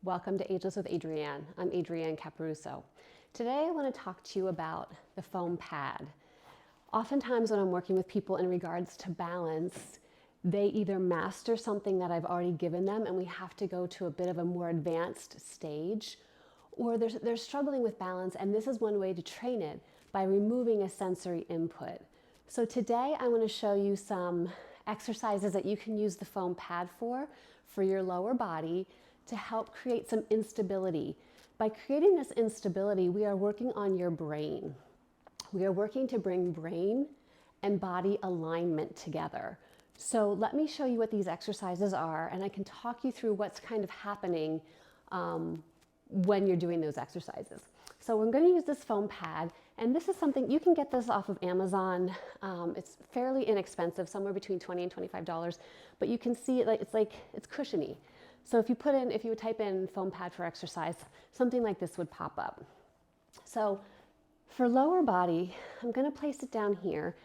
Welcome to Ageless with Adrianne. I'm Adrianne Caparuso. Today I want to talk to you about the foam pad. Oftentimes when I'm working with people in regards to balance, they either master something that I've already given them and we have to go to a bit of a more advanced stage, or they're struggling with balance, and this is one way to train it, by removing a sensory input. So today I want to show you some exercises that you can use the foam pad for your lower body to help create some instability. By creating this instability, we are working on your brain. We are working to bring brain and body alignment together. So let me show you what these exercises are, and I can talk you through what's kind of happening when you're doing those exercises. So we're going to use this foam pad, and this is something, you can get this off of Amazon. It's fairly inexpensive, somewhere between $20 and $25, but you can see it, it's cushiony. So if you would type in foam pad for exercise, something like this would pop up. So for lower body, I'm going to place it down here.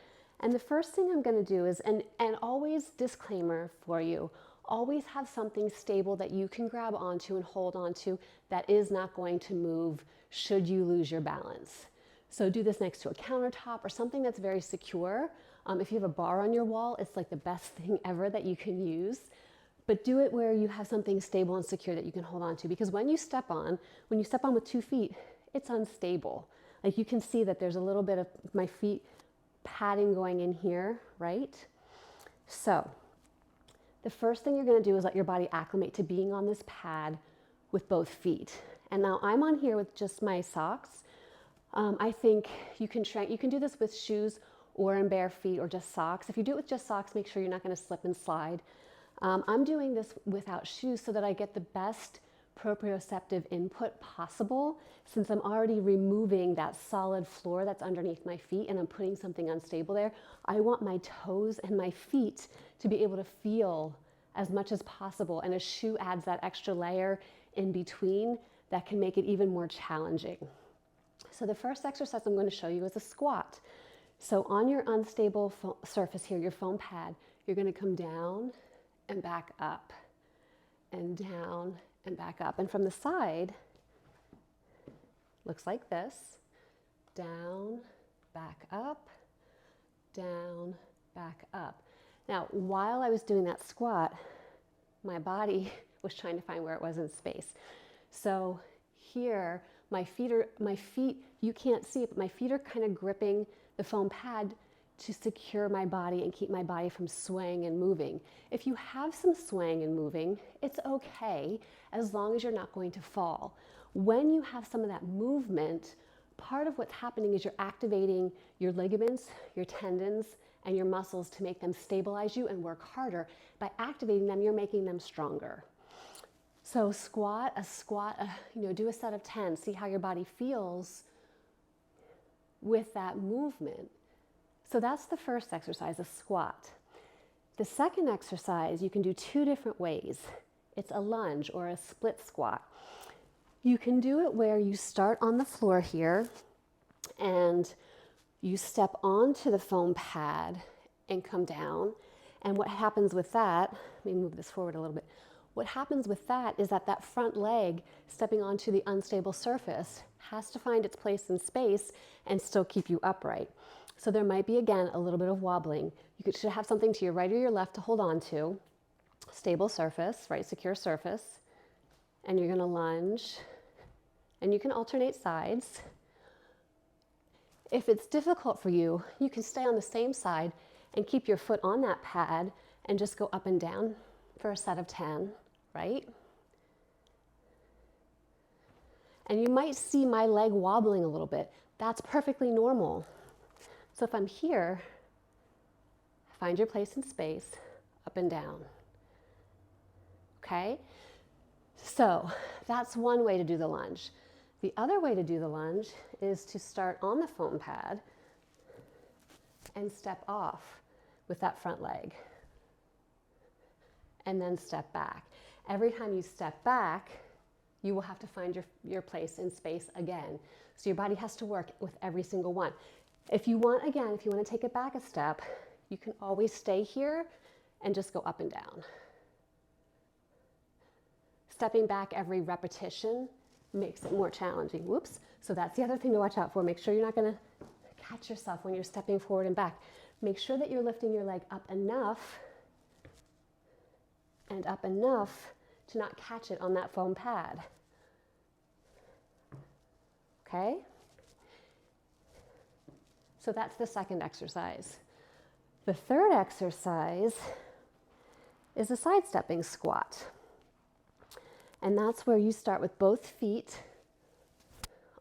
And the first thing I'm going to do is, and always disclaimer for you, always have something stable that you can grab onto and hold onto that is not going to move should you lose your balance. So do this next to a countertop or something that's very secure. If you have a bar on your wall, it's like the best thing ever that you can use. But do it where you have something stable and secure that you can hold on to, because when you step on with 2 feet, it's unstable. Like you can see that there's a little bit of my feet padding going in here, right? So the first thing you're going to do is let your body acclimate to being on this pad with both feet. And now I'm on here with just my socks. I think you can do this with shoes or in bare feet or just socks. If you do it with just socks, make sure you're not going to slip and slide. I'm doing this without shoes so that I get the best proprioceptive input possible, since I'm already removing that solid floor that's underneath my feet and I'm putting something unstable there. I want my toes and my feet to be able to feel as much as possible, and a shoe adds that extra layer in between that can make it even more challenging. So the first exercise I'm going to show you is a squat. So on your unstable surface here, your foam pad, you're going to come down and back up, and down and back up. And from the side, looks like this: down, back up, down, back up. Now, while I was doing that squat, my body was trying to find where it was in space. So here, my feet, you can't see it, but my feet are kind of gripping the foam pad to secure my body and keep my body from swaying and moving. If you have some swaying and moving, it's okay, as long as you're not going to fall. When you have some of that movement, part of what's happening is you're activating your ligaments, your tendons, and your muscles to make them stabilize you and work harder. By activating them, you're making them stronger. So do a set of 10. See how your body feels with that movement. So that's the first exercise, a squat. The second exercise you can do 2 different ways. It's a lunge or a split squat. You can do it where you start on the floor here and you step onto the foam pad and come down. And what happens with that, let me move this forward a little bit. What happens with that is that front leg stepping onto the unstable surface has to find its place in space and still keep you upright. So there might be, again, a little bit of wobbling. You should have something to your right or your left to hold on to. Stable surface, right, secure surface. And you're going to lunge. And you can alternate sides. If it's difficult for you, you can stay on the same side and keep your foot on that pad and just go up and down for a set of 10, right? And you might see my leg wobbling a little bit. That's perfectly normal. So if I'm here, find your place in space, up and down. Okay? So that's one way to do the lunge. The other way to do the lunge is to start on the foam pad and step off with that front leg. And then step back. Every time you step back, you will have to find your place in space again. So your body has to work with every single one. If you want to take it back a step, you can always stay here and just go up and down. stepping back every repetition makes it more challenging. Whoops. So that's the other thing to watch out for. Make sure you're not going to catch yourself when you're stepping forward and back. Make sure that you're lifting your leg up enough and up enough to not catch it on that foam pad. Okay? So that's the second exercise. The third exercise is a sidestepping squat. And that's where you start with both feet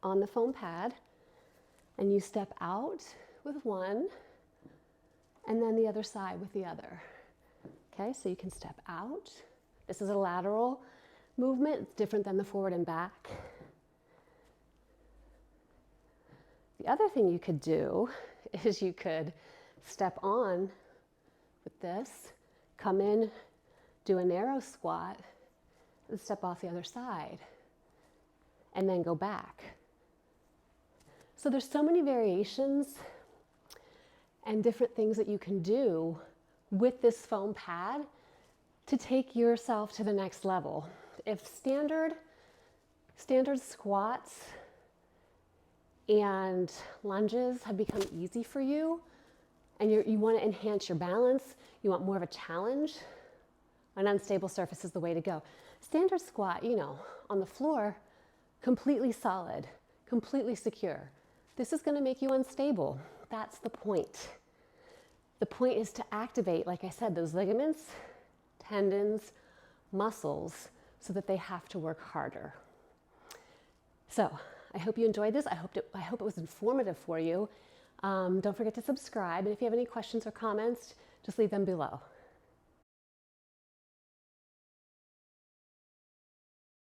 on the foam pad, and you step out with one, and then the other side with the other. Okay, so you can step out. This is a lateral movement. It's different than the forward and back. The other thing you could do is you could step on with this, come in, do a narrow squat, and step off the other side, and then go back. So there's so many variations and different things that you can do with this foam pad to take yourself to the next level. If standard squats and lunges have become easy for you, and you want to enhance your balance, you want more of a challenge, an unstable surface is the way to go. Standard squat, on the floor, completely solid, completely secure. This is going to make you unstable. That's the point. The point is to activate, like I said, those ligaments, tendons, muscles, so that they have to work harder. So I hope you enjoyed this. I hope it was informative for you. Don't forget to subscribe. And if you have any questions or comments, just leave them below.